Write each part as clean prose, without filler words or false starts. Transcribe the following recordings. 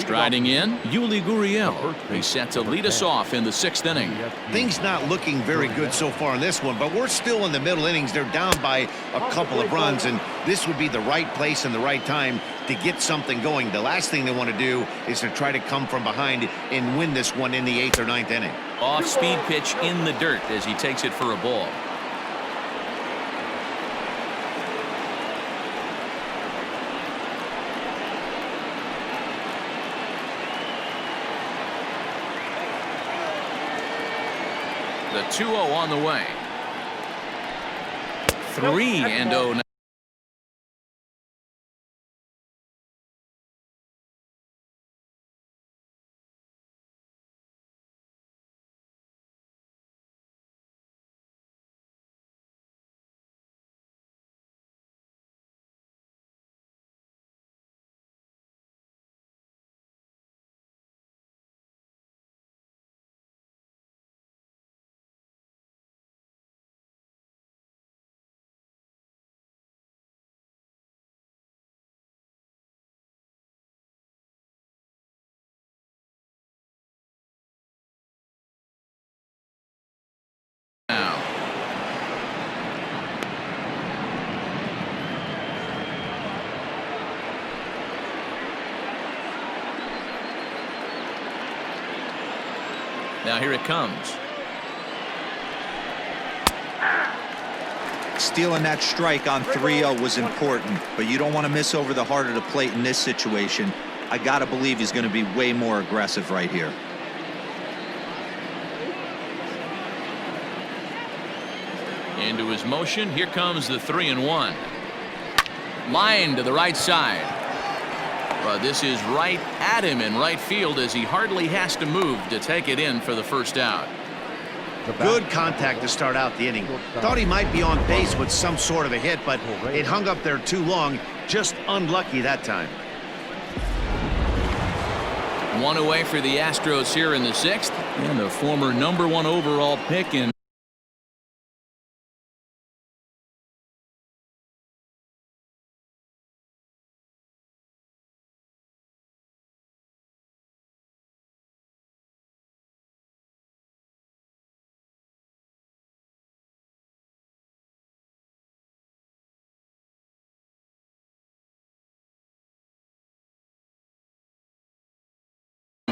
Striding in, Yuli Gurriel. He's set to lead us off in the 6th inning. Things not looking very good so far in this one, but we're still in the middle innings. They're down by a couple of runs, and this would be the right place and the right time to get something going. The last thing they want to do is to try to come from behind and win this one in the 8th or 9th inning. Off-speed pitch in the dirt as he takes it for a ball. The 2-0 on the way. 3-0 now. Now here it comes. Stealing that strike on 3-0 was important, but you don't want to miss over the heart of the plate in this situation. I got to believe he's going to be way more aggressive right here. Into his motion. Here comes the 3-1. Line to the right side. But this is right at him in right field as he hardly has to move to take it in for the first out. Good contact to start out the inning. Thought he might be on base with some sort of a hit, but it hung up there too long. Just unlucky that time. One away for the Astros here in the 6th. And the former #1 overall pick in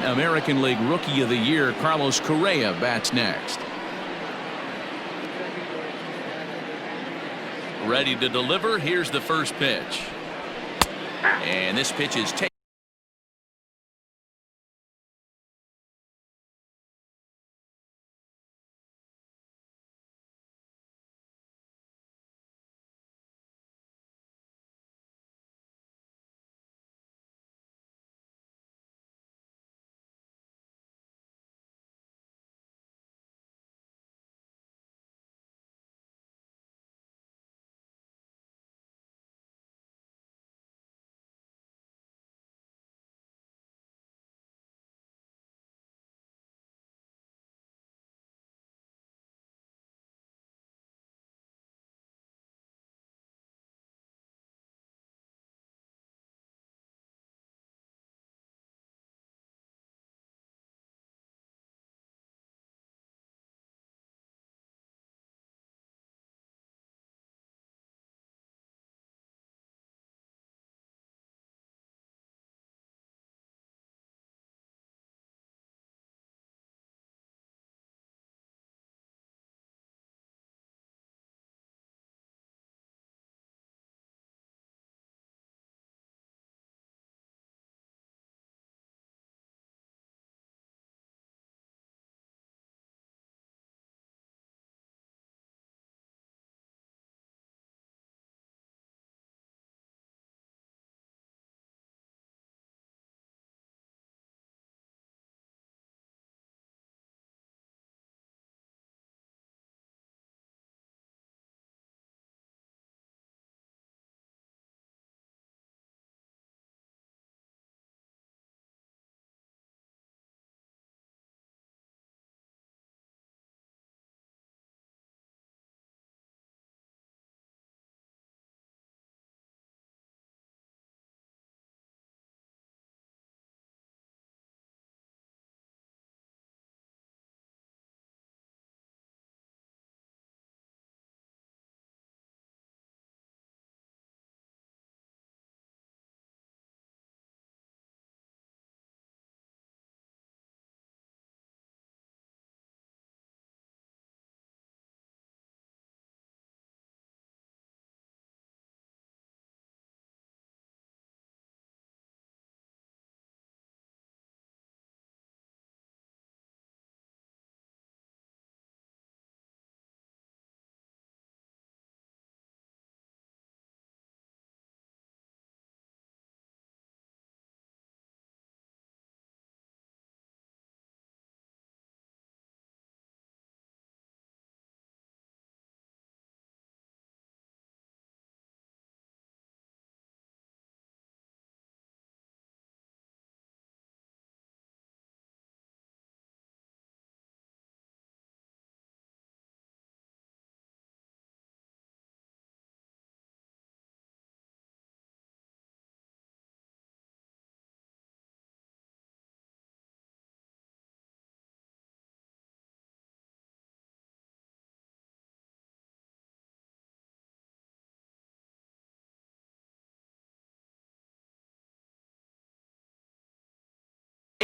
American League Rookie of the Year, Carlos Correa, bats next. Ready to deliver. Here's the first pitch. And this pitch is taken.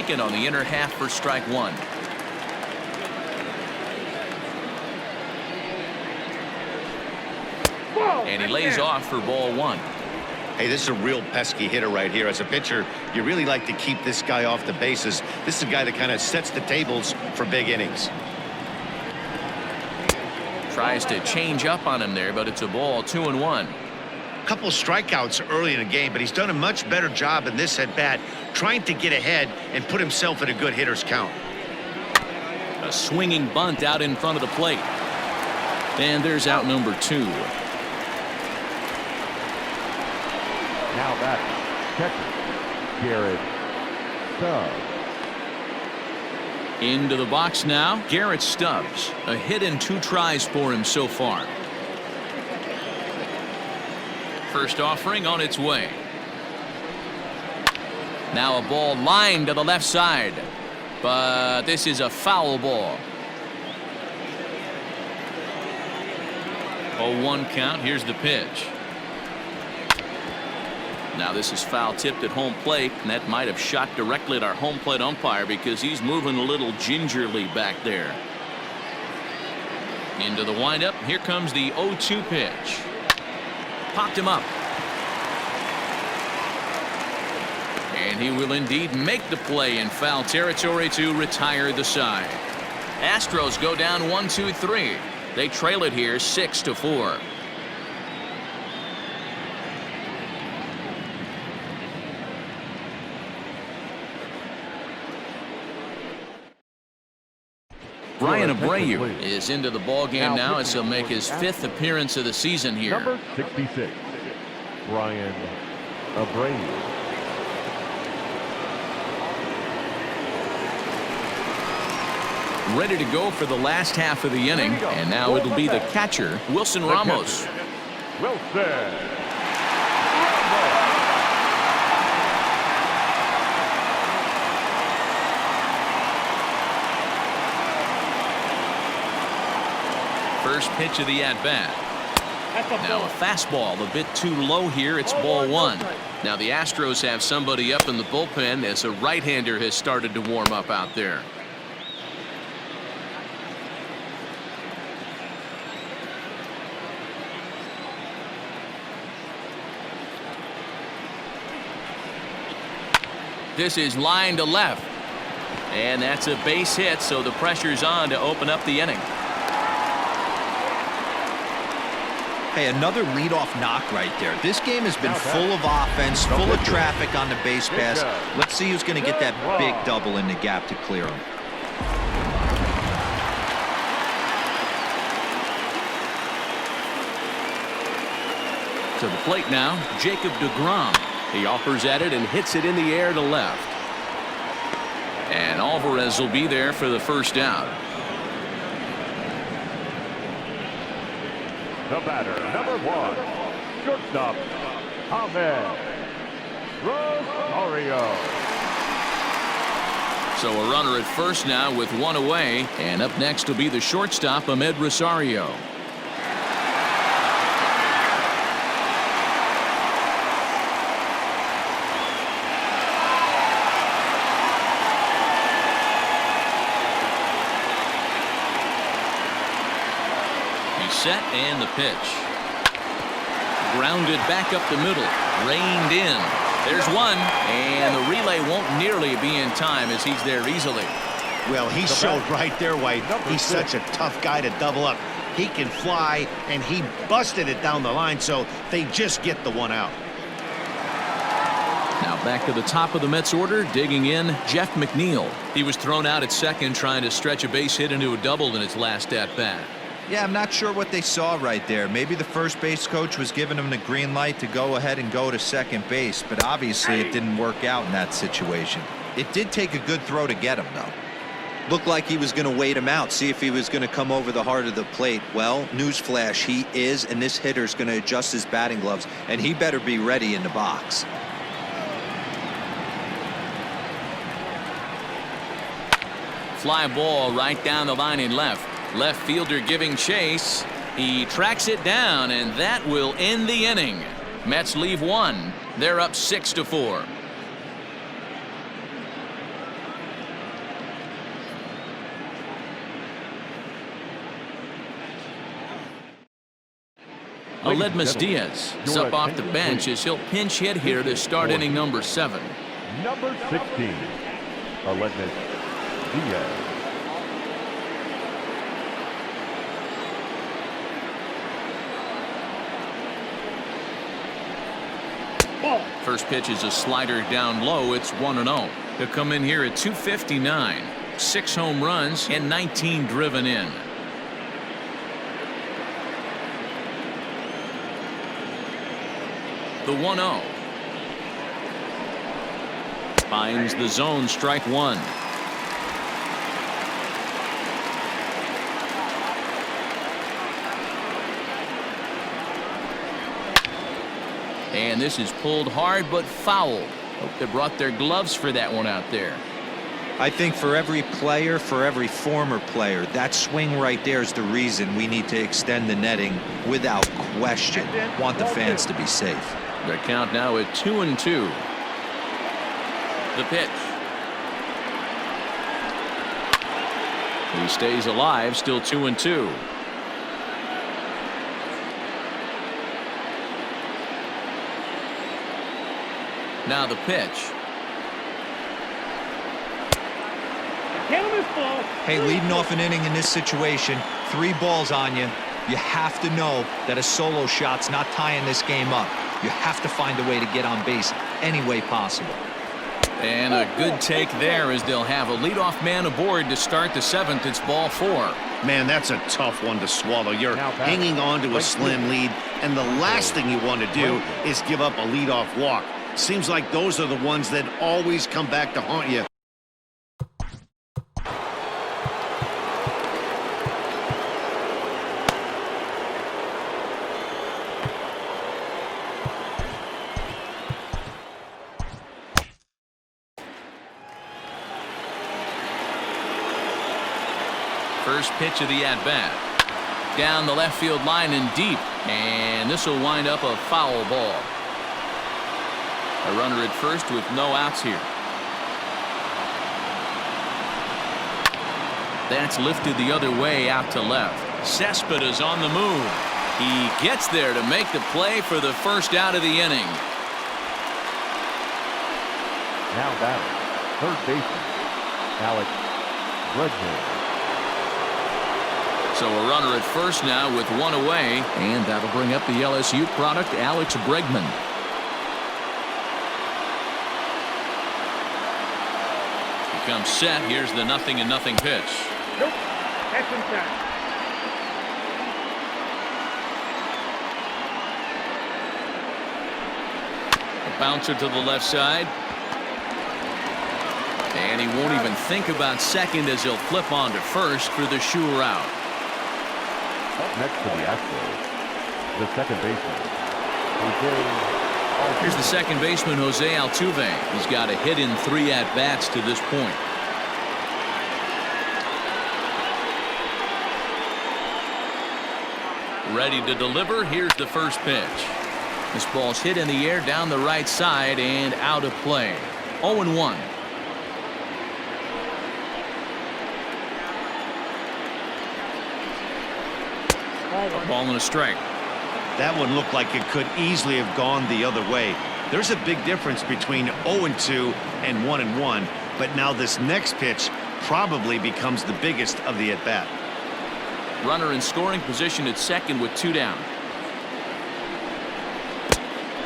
taken on the inner half for strike one. And he lays off for ball one. Hey, this is a real pesky hitter right here. As a pitcher, you really like to keep this guy off the bases. This is a guy that kind of sets the tables for big innings. Tries to change up on him there, but it's a ball, 2-1. Couple strikeouts early in the game, but he's done a much better job in this at bat, trying to get ahead and put himself in a good hitter's count. A swinging bunt out in front of the plate. And there's out number 2. Now that's catcher Garrett Stubbs. Into the box now, Garrett Stubbs. A hit and 2 tries for him so far. First offering on its way. Now a ball lined to the left side, but this is a foul ball. 0-1 count. Here's the pitch. Now this is foul tipped at home plate, and that might have shot directly at our home plate umpire because he's moving a little gingerly back there. Into the windup. Here comes the 0-2 pitch. Popped him up. And he will indeed make the play in foul territory to retire the side. Astros go down 1-2-3. They trail it here 6-4. Brian Abreu is into the ball game now as he'll make his 5th appearance of the season here. Number 66, Brian Abreu. Ready to go for the last half of the inning, and now it'll be the catcher, Wilson Ramos. Wilson. First pitch of the at-bat. Now a fastball a bit too low here. It's ball one. Now the Astros have somebody up in the bullpen as a right-hander has started to warm up out there. This is line to left. And that's a base hit, so the pressure's on to open up the inning. Hey, another leadoff knock right there. This game has been full of offense, full of traffic on the base pass. Let's see who's going to get that big double in the gap to clear him. To the plate now, Jacob deGrom. He offers at it and hits it in the air to left. And Alvarez will be there for the first out. The batter, number 1, shortstop, Ahmed Rosario. So a runner at first now with 1 away, and up next will be the shortstop, Ahmed Rosario. Set and the pitch. Grounded back up the middle. Reined in. There's one, and the relay won't nearly be in time as he's there easily. Well, he showed right there why he's such a tough guy to double up. He can fly, and he busted it down the line, so they just get the one out. Now back to the top of the Mets order, digging in, Jeff McNeil. He was thrown out at second trying to stretch a base hit into a double in his last at-bat. Yeah, I'm not sure what they saw right there. Maybe the first base coach was giving him the green light to go ahead and go to second base, but obviously it didn't work out in that situation. It did take a good throw to get him, though. Looked like he was going to wait him out, see if he was going to come over the heart of the plate. Well, newsflash, he is, and this hitter's going to adjust his batting gloves, and he better be ready in the box. Fly ball right down the line in left. Left fielder giving chase. He tracks it down, and that will end the inning. Mets leave 1. They're up 6-4. Aledmus Diaz is up off the bench as he'll pinch hit here to start inning number 7. Number 16, Aledmus Diaz. First pitch is a slider down low. It's 1-0. He'll come in here at 259. 6 home runs and 19 driven in. The 1-0. Finds the zone, strike 1. And this is pulled hard but foul. Hope they brought their gloves for that one out there. I think for every player, for every former player, that swing right there is the reason we need to extend the netting without question. Want the fans to be safe. The count now at 2-2. The pitch. He stays alive, still 2-2. Now the pitch. Hey, leading off an inning in this situation, 3 balls on you. You have to know that a solo shot's not tying this game up. You have to find a way to get on base any way possible. And a good take there as they'll have a leadoff man aboard to start the 7th. It's ball 4. Man, that's a tough one to swallow. You're hanging on to a slim lead, and the last thing you want to do is give up a leadoff walk. Seems like those are the ones that always come back to haunt you. First pitch of the at-bat. Down the left field line and deep. And this will wind up a foul ball. A runner at first with no outs here. That's lifted the other way out to left. Cespedes on the move. He gets there to make the play for the first out of the inning. Now batting, third baseman, Alex Bregman. So a runner at first now with 1 away. And that'll bring up the LSU product, Alex Bregman. Comes set. Here's the 0-0 pitch. Nope. That's inside. A bouncer to the left side. And he won't even think about second as he'll flip on to first for the sure out. Up next to the Astros, the second baseman, Here's the second baseman, Jose Altuve. He's got a hit in 3 at-bats to this point. Ready to deliver. Here's the first pitch. This ball's hit in the air down the right side and out of play. 0-1. A ball and a strike. That one looked like it could easily have gone the other way. There's a big difference between 0-2 and 1-1, but now this next pitch probably becomes the biggest of the at-bat. Runner in scoring position at second with 2 down.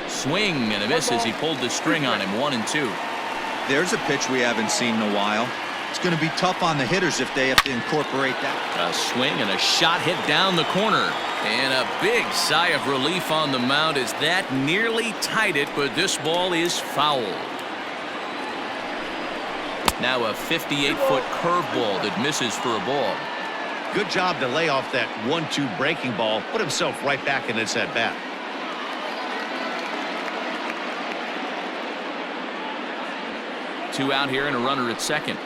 Swing and a miss as he pulled the string on him. 1-2. There's a pitch we haven't seen in a while. It's going to be tough on the hitters if they have to incorporate that. A swing and a shot hit down the corner. And a big sigh of relief on the mound as that nearly tied it, but this ball is foul. Now a 58-foot curveball that misses for a ball. Good job to lay off that 1-2 breaking ball. Put himself right back in this at-bat. Two out here and a runner at second.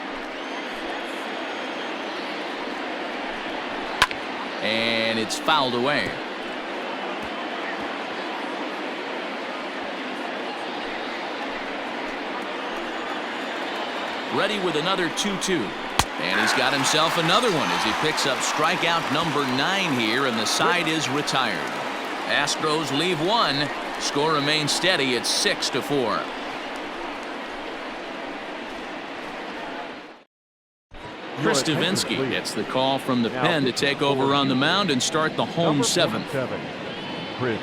And it's fouled away. Ready with another 2-2. And he's got himself another one as he picks up strikeout number 9 here, and the side is retired. Astros leave one. Score remains steady at 6-4. Chris Davinsky gets the call from the pen to take over on the mound and start the home seventh. Chris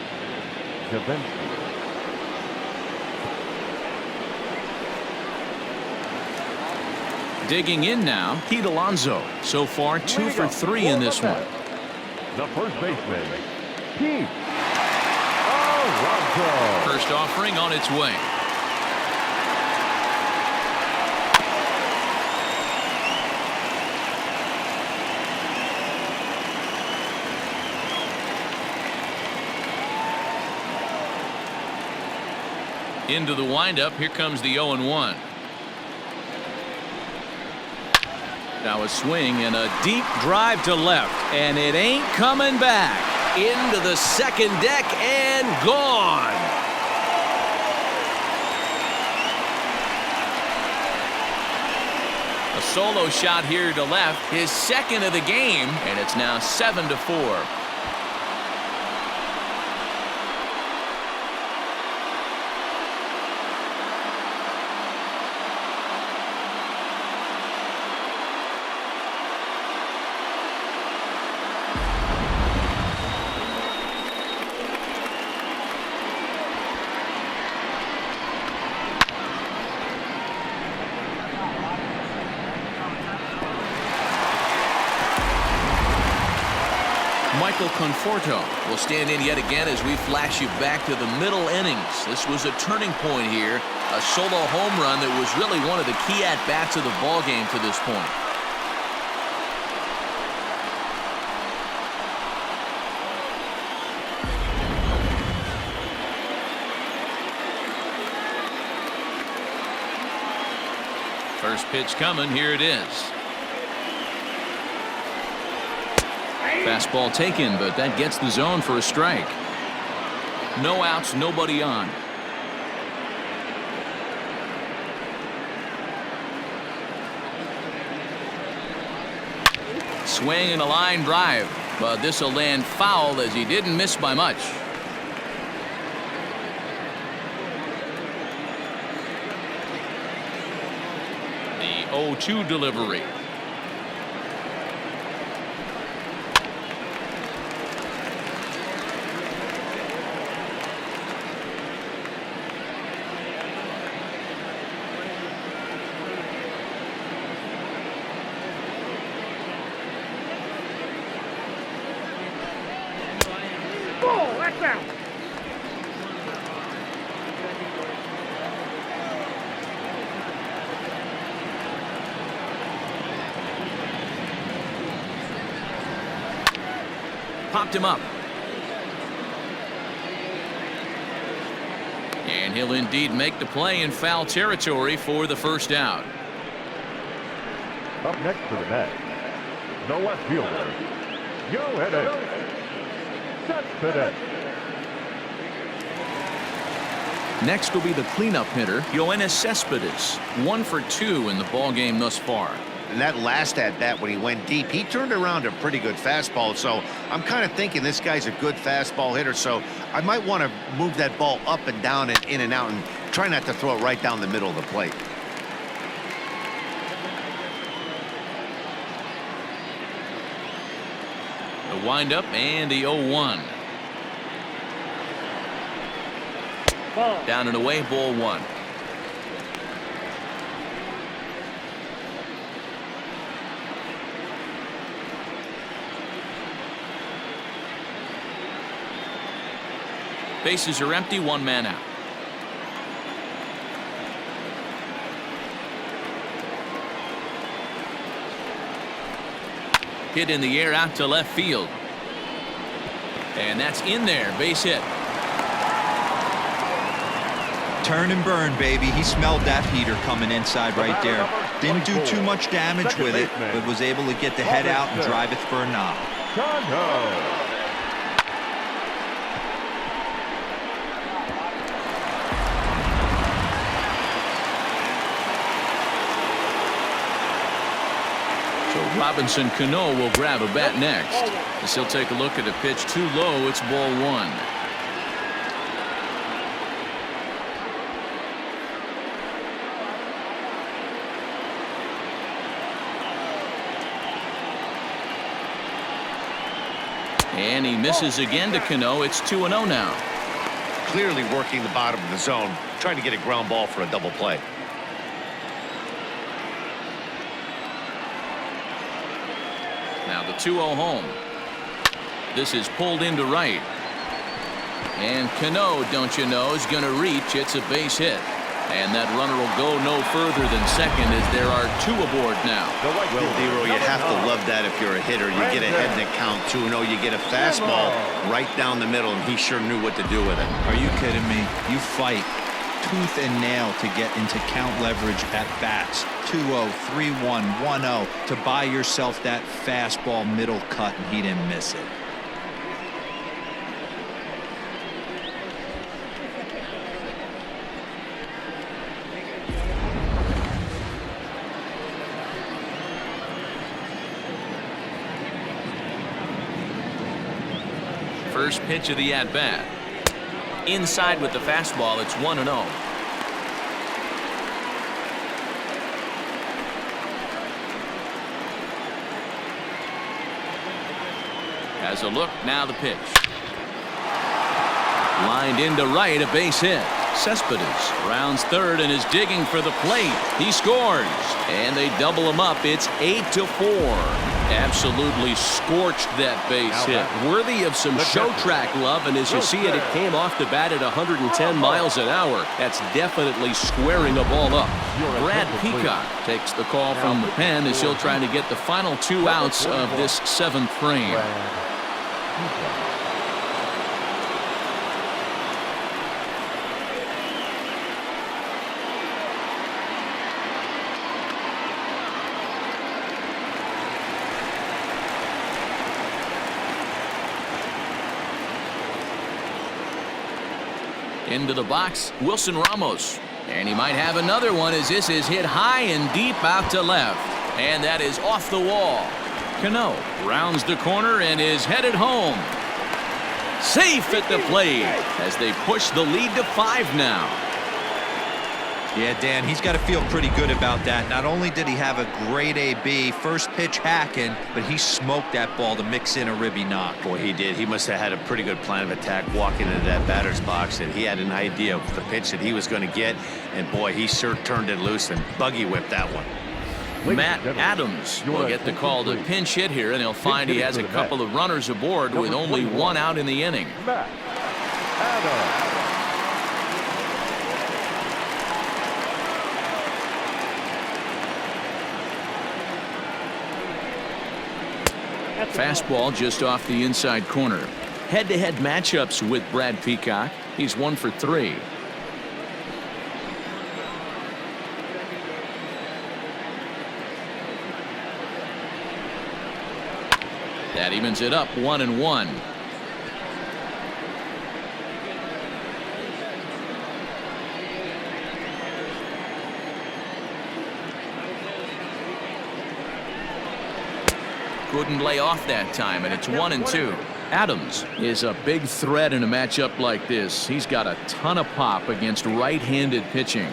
Davinsky. Digging in now, Pete Alonso. So far, 2 for 3 in this one. The first baseman, Pete Alonso. First offering on its way. Into the windup. Here comes the 0-1. Now a swing and a deep drive to left, and it ain't coming back. Into the second deck and gone. A solo shot here to left, his second of the game, and it's now 7-4. Michael Conforto will stand in yet again as we flash you back to the middle innings. This was a turning point here, a solo home run that was really one of the key at-bats of the ball game to this point. First pitch coming, here it is. Fastball taken, but that gets the zone for a strike. No outs, nobody on. Swing and a line drive, but this will land foul as he didn't miss by much. The 0-2 delivery. That's out. Popped him up. And he'll indeed make the play in foul territory for the first out. Up next for the Mets, the left fielder, Cespedes. Next will be the cleanup hitter, Yoenis Cespedes. 1 for 2 in the ball game thus far. And that last at bat when he went deep, he turned around a pretty good fastball. So I'm kind of thinking this guy's a good fastball hitter. So I might want to move that ball up and down and in and out and try not to throw it right down the middle of the plate. The windup and the 0-1. Ball. Down and away, ball 1. Bases are empty, 1 man out. Hit in the air out to left field. And that's in there, base hit. Turn and burn, baby. He smelled that heater coming inside right there. Didn't do too much damage with it, but was able to get the head out and drive it for a knock. So Robinson Cano will grab a bat next. As he'll take a look at a pitch too low. It's ball 1. And he misses again to Cano. It's 2-0 now. Clearly working the bottom of the zone, trying to get a ground ball for a double play. Now the 2-0 home. This is pulled into right. And Cano, don't you know, is going to reach. It's a base hit. And that runner will go no further than second as there are 2 aboard now. Well, Dero, you have to love that if you're a hitter. You get ahead in the count 2-0. You get a fastball right down the middle, and he sure knew what to do with it. Are you kidding me? You fight tooth and nail to get into count leverage at bats. 2-0, 3-1, 1-0 to buy yourself that fastball middle cut, and he didn't miss it. First pitch of the at-bat. Inside with the fastball. It's 1-0. Has a look. Now the pitch. Lined into right. A base hit. Cespedes rounds third and is digging for the plate. He scores. And they double him up. It's 8-4. Absolutely scorched that base hit. Worthy of some show track love, and as you see it, it came off the bat at 110 miles an hour. That's definitely squaring a ball up. Brad Peacock takes the call from the pen as he'll try to get the final 2 outs of this 7th frame. Into the box, Wilson Ramos. And he might have another one as this is hit high and deep out to left. And that is off the wall. Cano rounds the corner and is headed home. Safe at the plate as they push the lead to 5 now. Yeah, Dan, he's got to feel pretty good about that. Not only did he have a great AB, first pitch hacking, but he smoked that ball to mix in a ribby knock. Boy, he did. He must have had a pretty good plan of attack walking into that batter's box, and he had an idea of the pitch that he was going to get, and boy, he sure turned it loose and buggy whipped that one. Matt Adams will get the call to pinch hit here, and he'll find he has a couple of runners aboard with only 1 out in the inning. Matt Adams. Fastball just off the inside corner. Head-to-head matchups with Brad Peacock. He's 1 for 3. That evens it up 1-1. Couldn't lay off that time, and it's 1-2. Adams is a big threat in a matchup like this. He's got a ton of pop against right-handed pitching.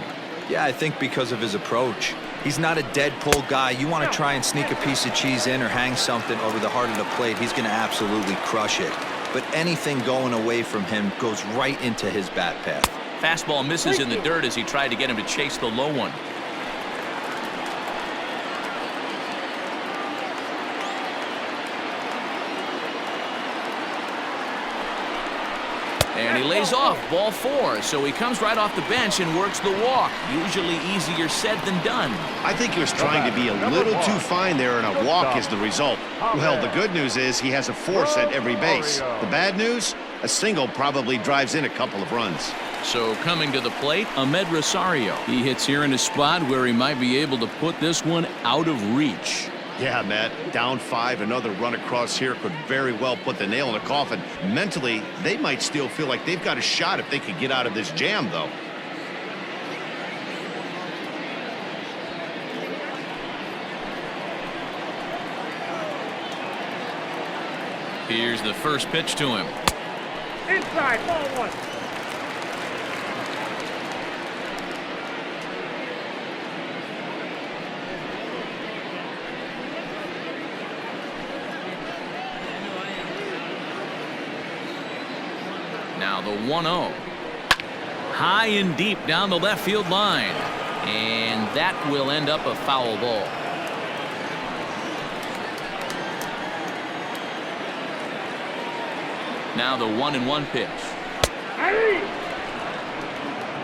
Yeah, I think because of his approach. He's not a dead pull guy. You want to try and sneak a piece of cheese in or hang something over the heart of the plate, he's going to absolutely crush it. But anything going away from him goes right into his bat path. Fastball misses in the dirt as he tried to get him to chase the low one. And he lays off, ball 4, so he comes right off the bench and works the walk. Usually easier said than done. I think he was trying to be a little too fine there, and a walk is the result. Well, the good news is he has a force at every base. The bad news, a single probably drives in a couple of runs. So coming to the plate, Ahmed Rosario. He hits here in a spot where he might be able to put this one out of reach. Yeah, Matt, down 5, another run across here could very well put the nail in the coffin. Mentally, they might still feel like they've got a shot if they could get out of this jam, though. Here's the first pitch to him. Inside, ball 1. the 1-0. High and deep down the left field line. And that will end up a foul ball. Now the 1-1 pitch.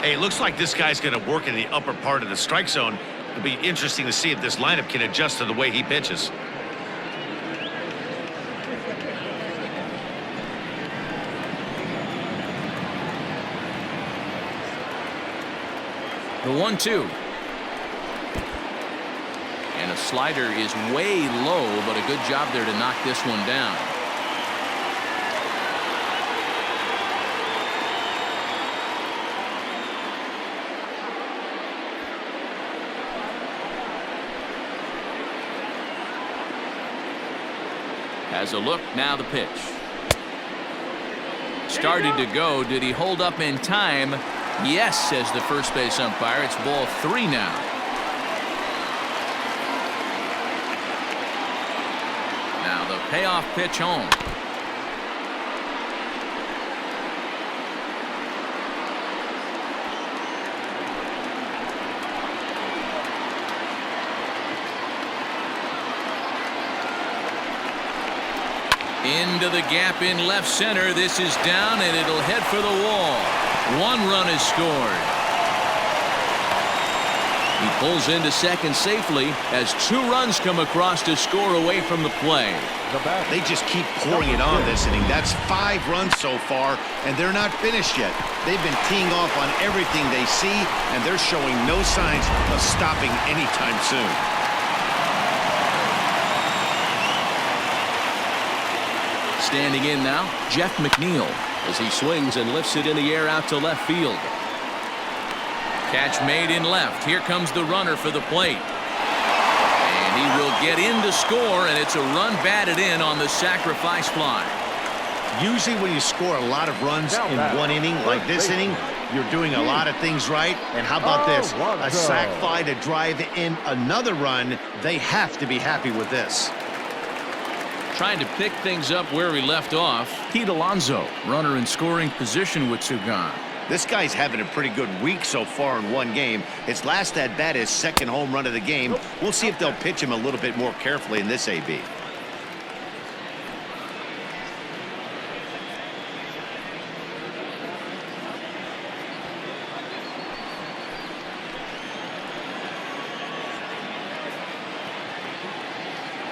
Hey, it looks like this guy's going to work in the upper part of the strike zone. It'll be interesting to see if this lineup can adjust to the way he pitches. The 1-2. And a slider is way low, but a good job there to knock this one down. Has a look, now the pitch. Started to go. Did he hold up in time? Yes, says the first base umpire. It's ball 3 now. Now the payoff pitch home. Into the gap in left center. This is down, and it'll head for the wall. 1 run is scored. He pulls into second safely as 2 runs come across to score away from the play. They just keep pouring it on this inning. That's 5 runs so far, and they're not finished yet. They've been teeing off on everything they see, and they're showing no signs of stopping anytime soon. Standing in now, Jeff McNeil, as he swings and lifts it in the air out to left field. Catch made in left. Here comes the runner for the plate. And he will get in to score, and it's a run batted in on the sacrifice fly. Usually when you score a lot of runs in one inning, like this inning, you're doing a lot of things right. And how about this? A sac fly to drive in another run. They have to be happy with this. Trying to pick things up where he left off. Pete Alonso, runner in scoring position with 2 gone. This guy's having a pretty good week so far in one game. His last at bat is second home run of the game. We'll see if they'll pitch him a little bit more carefully in this AB.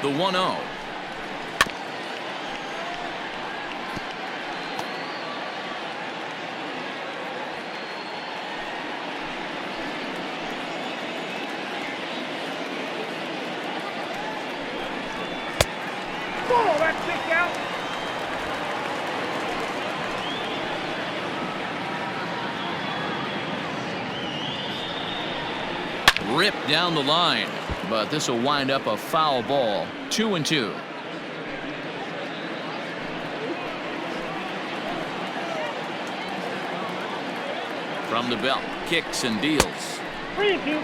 The 1-0. Ripped down the line, but this will wind up a foul ball. 2-2. From the belt, kicks and deals. 3-2.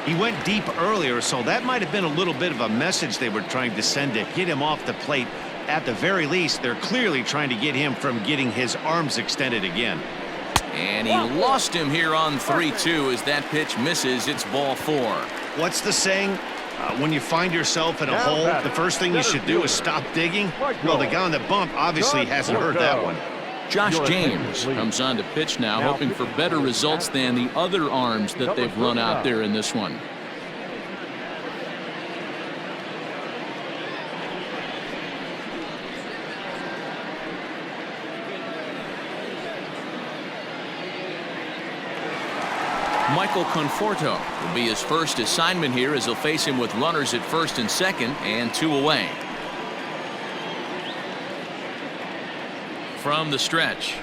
He went deep earlier, so that might have been a little bit of a message they were trying to send to get him off the plate. At the very least, they're clearly trying to get him from getting his arms extended again. And he lost him here on 3-2 as that pitch misses. It's ball 4. What's the saying? When you find yourself in a hole, the first thing you should do is stop digging. Well, the guy on the bump obviously hasn't heard that one. Josh James comes on to pitch now, hoping for better results than the other arms that they've run out there in this one. Michael Conforto will be his first assignment here as he'll face him with runners at first and second and 2 away. From the stretch.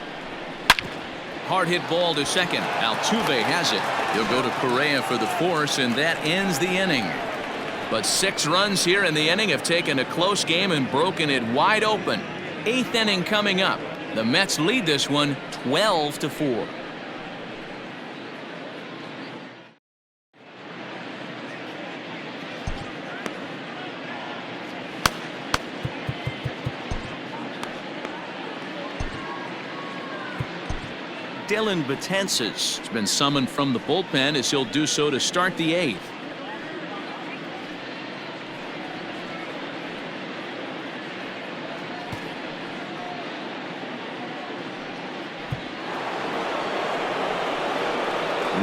Hard hit ball to second. Altuve has it. He'll go to Correa for the force, and that ends the inning. But 6 runs here in the inning have taken a close game and broken it wide open. 8th inning coming up. The Mets lead this one 12-4. Dylan Betances has been summoned from the bullpen as he'll do so to start the 8th.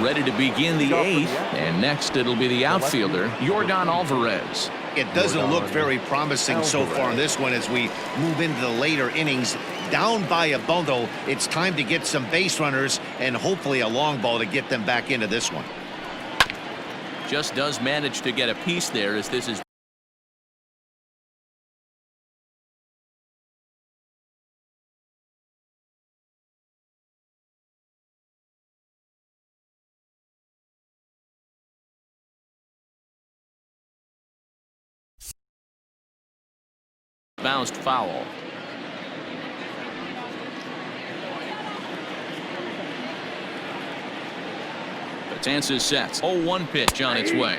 Ready to begin the 8th, and next it'll be the outfielder, Yordan Alvarez. It doesn't look very promising so far in this one as we move into the later innings. Down by a bundle, it's time to get some base runners and hopefully a long ball to get them back into this one. Just does manage to get a piece there as this is bounced foul. Betances sets 0-1 pitch on its way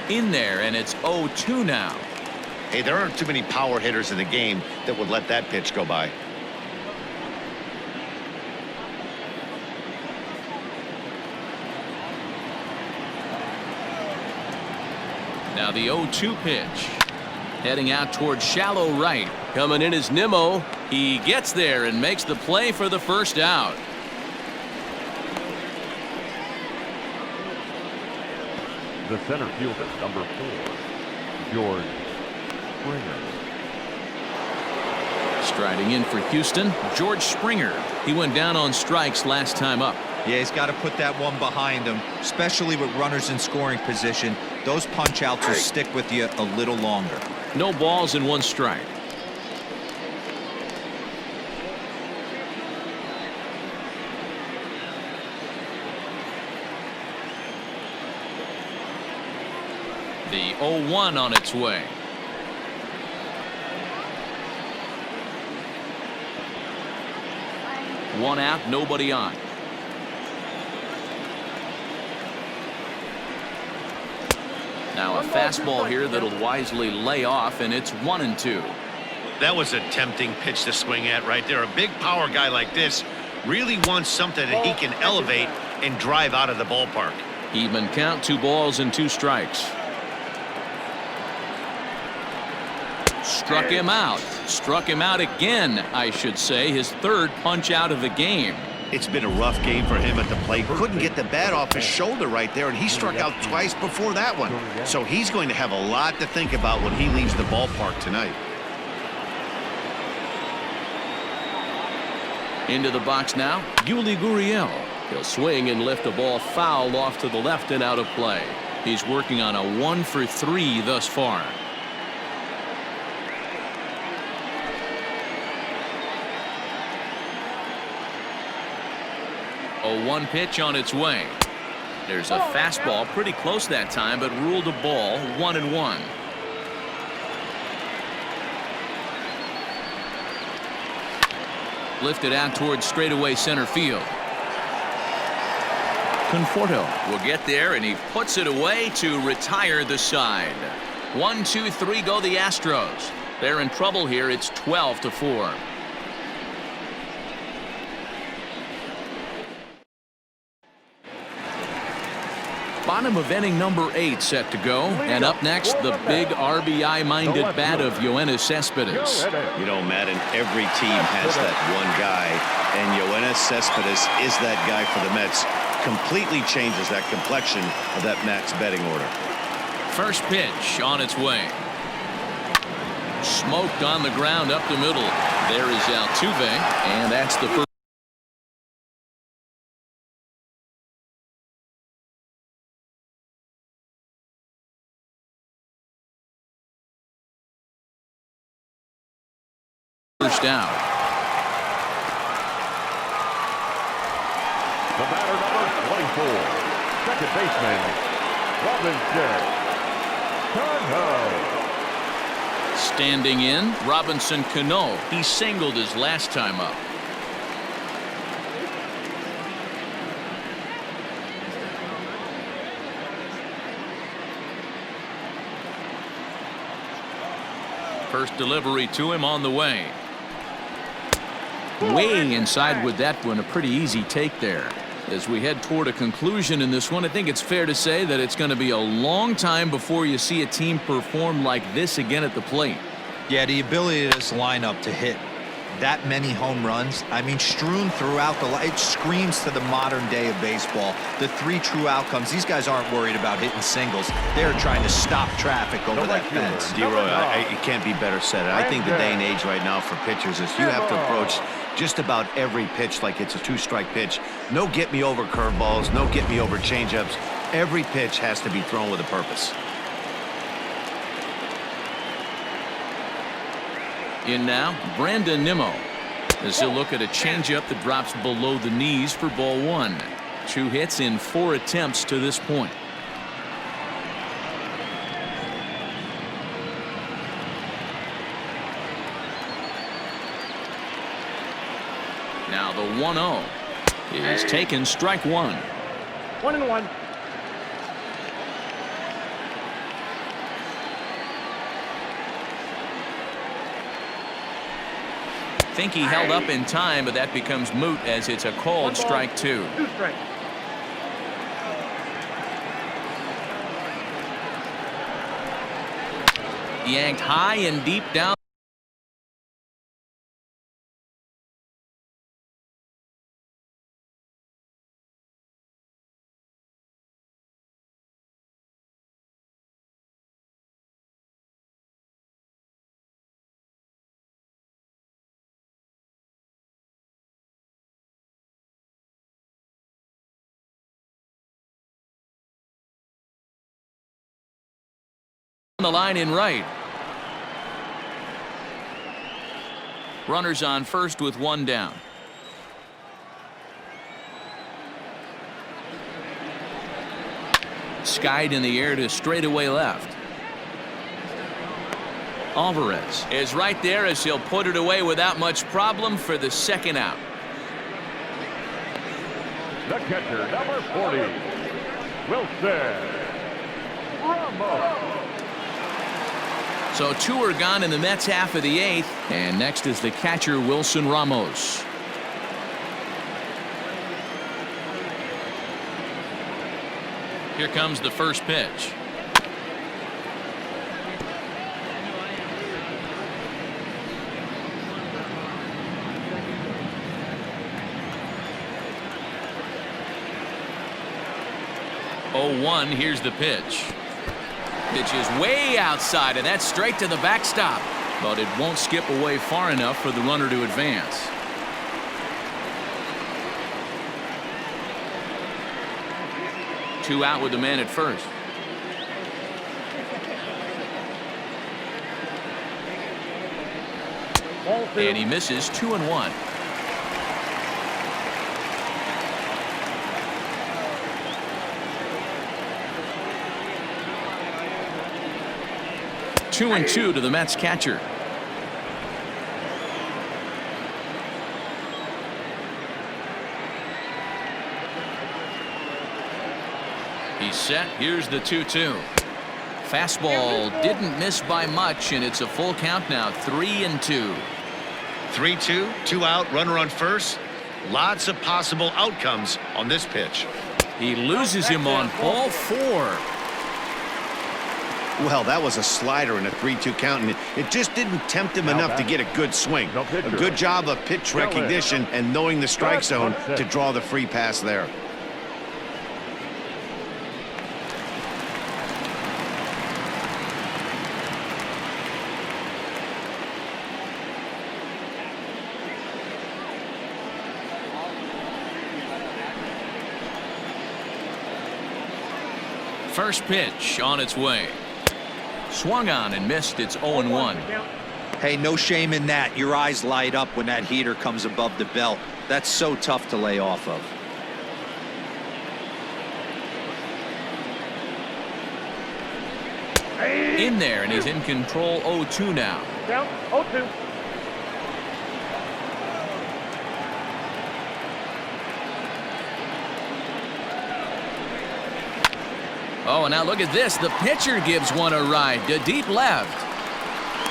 in there, and it's 0-2 now. Hey, there aren't too many power hitters in the game that would let that pitch go by. Now the 0-2 pitch. Heading out towards shallow right. Coming in is Nimmo. He gets there and makes the play for the first out. The center fielder, number 4, George Springer. Striding in for Houston, George Springer. He went down on strikes last time up. Yeah, he's got to put that one behind him, especially with runners in scoring position. Those punch outs will stick with you a little longer. No balls and 1 strike. The 0-1 on its way. One out, nobody on. Now a fastball here that'll wisely lay off, and it's 1-2. That was a tempting pitch to swing at right there. A big power guy like this really wants something that he can elevate and drive out of the ballpark. Even count, 2 balls and 2 strikes. Struck him out. Struck him out again, I should say. His 3rd punch out of the game. It's been a rough game for him at the plate. Couldn't get the bat off his shoulder right there, and he struck out twice before that one. So he's going to have a lot to think about when he leaves the ballpark tonight. Into the box now, Yuli Gurriel. He'll swing and lift a ball foul off to the left and out of play. He's working on a 1-for-3 thus far. A 1 pitch on its way. There's a fastball pretty close that time, but ruled a ball. 1-1. Lifted out towards straightaway center field. Conforto will get there, and he puts it away to retire the side. 1, 2, 3 go the Astros. They're in trouble here. It's 12-4. Bottom of inning number 8 set to go, and up next the big RBI-minded bat of Yoenis Cespedes. You know, Madden, every team has that one guy, and Yoenis Cespedes is that guy for the Mets. Completely changes that complexion of that Mets betting order. First pitch on its way. Smoked on the ground up the middle. There is Altuve, and that's the first. First out. The batter, number 24, second baseman, Robinson Cano. Standing in, Robinson Cano. He singled his last time up. First delivery to him on the way. way inside with that one. A pretty easy take there. As we head toward a conclusion in this one, I think it's fair to say that it's going to be a long time before you see a team perform like this again at the plate. Yeah, the ability of this lineup to hit that many home runs, I mean, strewn throughout the line, it screams to the modern day of baseball. The 3 true outcomes. These guys aren't worried about hitting singles. They're trying to stop traffic over that fence. D-Roy, it can't be better said. I think the day and age right now for pitchers is you have to approach just about every pitch like it's a 2-strike pitch. No get-me-over curveballs, no get-me-over changeups. Every pitch has to be thrown with a purpose. In now, Brandon Nimmo. As he'll look at a changeup that drops below the knees for ball 1. 2 hits in 4 attempts to this point. Now the 1-0 is taken, strike 1. 1-1. Think he held up in time, but that becomes moot as it's a called strike 2. 2 strikes. Yanked high and deep down. On the line in right. Runners on first with 1 down. Skied in the air to straightaway left. Alvarez is right there as he'll put it away without much problem for the 2nd out. The catcher, number 40, Wilson Ramos. So 2 are gone in the Mets half of the 8th, and next is the catcher Wilson Ramos. Here comes the first pitch. Oh, 1, here's the pitch. Pitch is way outside, and that's straight to the backstop. But it won't skip away far enough for the runner to advance. Two out with the man at first. And he misses 2-1. Two and 2 to the Mets catcher. He's set. Here's the 2-2. Fastball didn't miss by much, and it's a full count now. 3-2. 3-2, 2 out, runner on first. Lots of possible outcomes on this pitch. He loses him on ball 4. Well, that was a slider in a 3-2 count, and it just didn't tempt him enough to get a good swing. A good job of pitch recognition and knowing the strike zone to draw the free pass there. First pitch on its way. Swung on and missed. It's 0-1. Hey, no shame in that. Your eyes light up when that heater comes above the belt. That's so tough to lay off of. In there, and he's in control. 0-2 now. Down 0-2. Oh, and now look at this. The pitcher gives one a ride to deep left.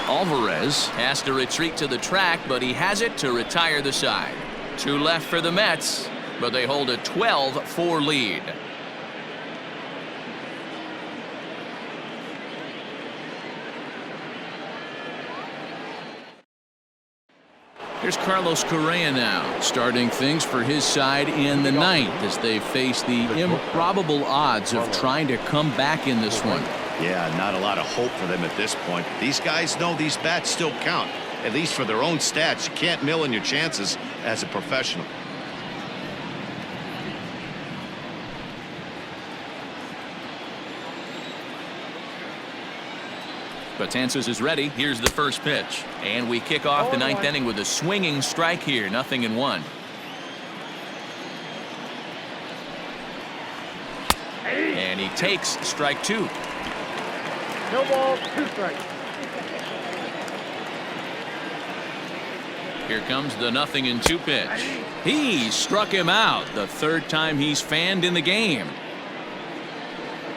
Alvarez has to retreat to the track, but he has it to retire the side. 2 left for the Mets, but they hold a 12-4 lead. Here's Carlos Correa now, starting things for his side in the 9th as they face the improbable odds of trying to come back in this one. Yeah, not a lot of hope for them at this point. These guys know these bats still count, at least for their own stats. You can't mill in your chances as a professional. Betances is ready. Here's the first pitch. And we kick off the 9th inning with a swinging strike here. 0-1. And he takes strike 2. No ball, 2 strikes. Here comes the 0-2 pitch. He struck him out. The 3rd time he's fanned in the game.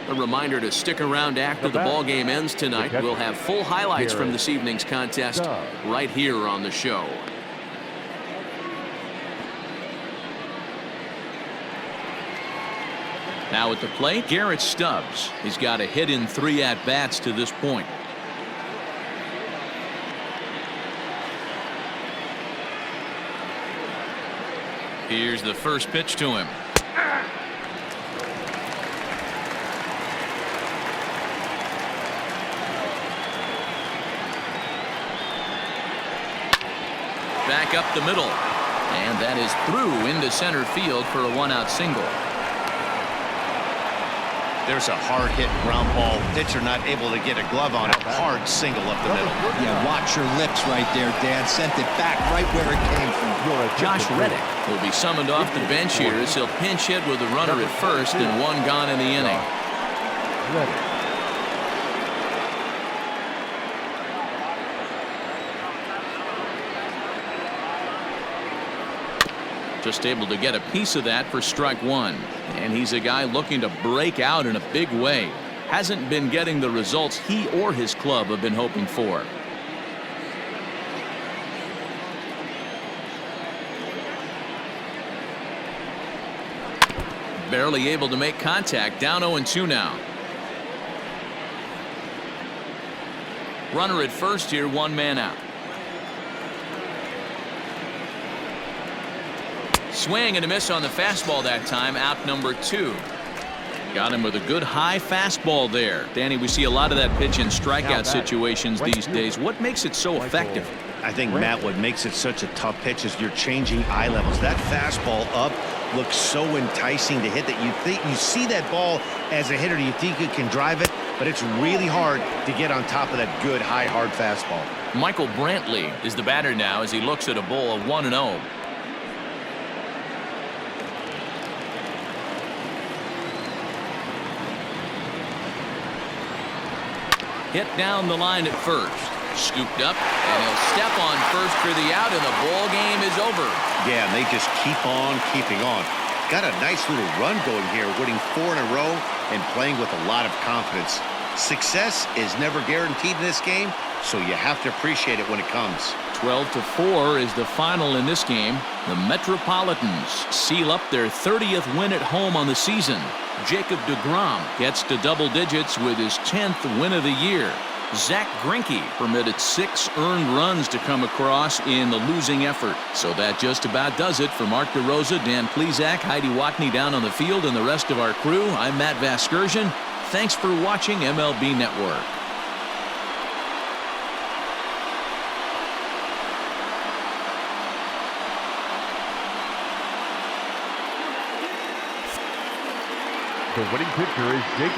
A reminder to stick around after the ball game ends tonight. We'll have full highlights from this evening's contest right here on the show. Now at the plate, Garrett Stubbs. He's got a hit in 3 at-bats to this point. Here's the first pitch to him. Back up the middle, and that is through into center field for a 1-out single. There's a hard hit ground ball. Pitcher not able to get a glove on it. Hard single up the middle. Yeah, watch your lips right there, Dan. Sent it back right where it came from. Josh Reddick will be summoned off the bench here as he'll pinch hit with a runner at first and 1 gone in the inning. Just able to get a piece of that for strike 1. And he's a guy looking to break out in a big way. Hasn't been getting the results he or his club have been hoping for. Barely able to make contact. Down 0-2 now. Runner at first here, 1 man out. Swing and a miss on the fastball that time. Out number 2. Got him with a good high fastball there. Danny, we see a lot of that pitch in strikeout situations these days. What makes it so effective? I think, Matt, what makes it such a tough pitch is you're changing eye levels. That fastball up looks so enticing to hit that you think you see that ball as a hitter. You think you can drive it, but it's really hard to get on top of that good high hard fastball. Michael Brantley is the batter now as he looks at a ball of 1-0. Hit down the line at first. Scooped up, and he'll step on first for the out, and the ball game is over. Yeah, and they just keep on keeping on. Got a nice little run going here, winning 4 in a row and playing with a lot of confidence. Success is never guaranteed in this game, so you have to appreciate it when it comes. 12-4 is the final in this game. The Metropolitans seal up their 30th win at home on the season. Jacob deGrom gets to double digits with his 10th win of the year. Zach Greinke permitted 6 earned runs to come across in the losing effort. So that just about does it. For Mark DeRosa, Dan Plesac, Heidi Watney down on the field, and the rest of our crew, I'm Matt Vasgersian. Thanks for watching MLB Network. The winning pitcher is Jacob.